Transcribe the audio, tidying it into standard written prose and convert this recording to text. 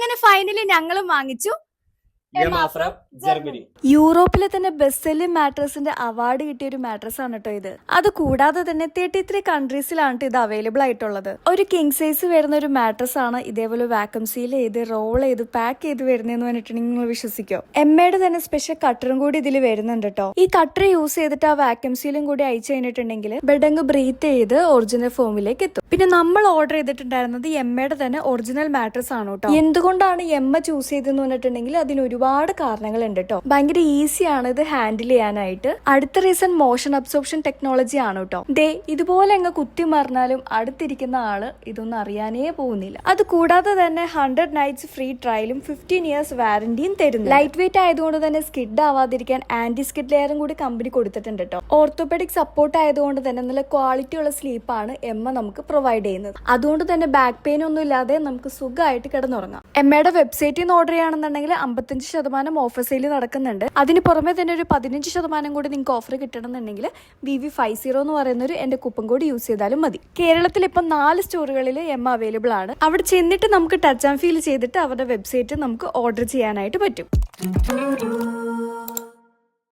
അങ്ങനെ ഫൈനലി ഞങ്ങളും വാങ്ങിച്ചു ജർമ്മനി. യൂറോപ്പിലെ തന്നെ ബെസ്റ്റ് സെല്ലിംഗ് മാട്രസിന്റെ അവാർഡ് കിട്ടിയ ഒരു മാട്രസ് ആണ് കേട്ടോ ഇത്. അത് കൂടാതെ തന്നെ 33 കൺട്രീസിലാണ് ഇത് അവൈലബിൾ ആയിട്ടുള്ളത്. ഒരു കിങ് സൈസ് വരുന്ന ഒരു മാട്രസ് ആണ് ഇതേപോലെ വാക്യൂം സീൽ ചെയ്ത് റോൾ ചെയ്ത് പാക്ക് ചെയ്ത് വരുന്നതെന്ന് പറഞ്ഞിട്ടുണ്ടെങ്കിൽ നിങ്ങൾ വിശ്വസിക്കോ? എമ്മയുടെ തന്നെ സ്പെഷ്യൽ കട്ടറും കൂടി ഇതിൽ വരുന്നുണ്ട് കേട്ടോ. ഈ കട്ടർ യൂസ് ചെയ്തിട്ട് ആ വാക്യൂം സീലും കൂടി അയച്ചു കഴിഞ്ഞിട്ടുണ്ടെങ്കിൽ ബെഡങ്ങ് ബ്രീത്ത് ചെയ്ത് ഒറിജിനൽ ഫോമിലേക്ക് എത്തും. പിന്നെ നമ്മൾ ഓർഡർ ചെയ്തിട്ടുണ്ടായിരുന്നത് എമ്മയുടെ തന്നെ ഒറിജിനൽ മാട്രസ് ആണ് കേട്ടോ. എന്തുകൊണ്ടാണ് എമ്മ ചൂസ് ചെയ്തെന്ന് പറഞ്ഞിട്ടുണ്ടെങ്കിൽ അതിന് ഒരുപാട് കാരണങ്ങൾ ഉണ്ട് കേട്ടോ. ഭയങ്കര ഈസിയാണ് ഇത് ഹാൻഡിൽ ചെയ്യാനായിട്ട്. അടുത്ത റീസൺ മോഷൻ അബ്സോർപ്ഷൻ ടെക്നോളജി ആണ് കേട്ടോ. ഇതുപോലെ അങ്ങ് കുത്തി മറിഞ്ഞാലും അടുത്തിരിക്കുന്ന ആള് ഇതൊന്നും അറിയാനേ പോകുന്നില്ല. അത് കൂടാതെ തന്നെ 100 നൈറ്റ്സ് ഫ്രീ ട്രയലും 15 ഇയേഴ്സ് വാറന്റിയും തരുന്നു. ലൈറ്റ് വെയിറ്റ് ആയതുകൊണ്ട് തന്നെ സ്കിഡ് ആവാതിരിക്കാൻ ആന്റി സ്കിഡ് ലെയറും കൂടി കമ്പനി കൊടുത്തിട്ടുണ്ട് കേട്ടോ. ഓർത്തോപെഡിക് സപ്പോർട്ട് ആയതുകൊണ്ട് തന്നെ നല്ല ക്വാളിറ്റി ഉള്ള സ്ലീപ്പാണ് എമ്മ നമുക്ക് പ്രൊവൈഡ് ചെയ്യുന്നത്. അതുകൊണ്ട് തന്നെ ബാക്ക് പെയിൻ ഒന്നും ഇല്ലാതെ നമുക്ക് സുഖമായിട്ട് കിടന്നുറങ്ങാം. എമ്മയുടെ വെബ്സൈറ്റിൽ നിന്ന് ഓർഡർ ചെയ്യുകയാണെന്നുണ്ടെങ്കിൽ 55% ഓഫർ സെയിൽ നടക്കുന്നുണ്ട്. അതിന് പുറമെ തന്നെ ഒരു 15% കൂടി നിങ്ങൾക്ക് ഓഫർ കിട്ടണമെന്നുണ്ടെങ്കിൽ VV50 എന്ന് പറയുന്ന എന്റെ കൂപ്പൺ കോഡ് യൂസ് ചെയ്താലും മതി. കേരളത്തിൽ ഇപ്പം 4 സ്റ്റോറുകളിൽ എമ്മ അവൈലബിൾ ആണ്. അവിടെ ചെന്നിട്ട് നമുക്ക് ടച്ച് ആൻഡ് ഫീൽ ചെയ്തിട്ട് അവരുടെ വെബ്സൈറ്റ് നമുക്ക് ഓർഡർ ചെയ്യാനായിട്ട് പറ്റും.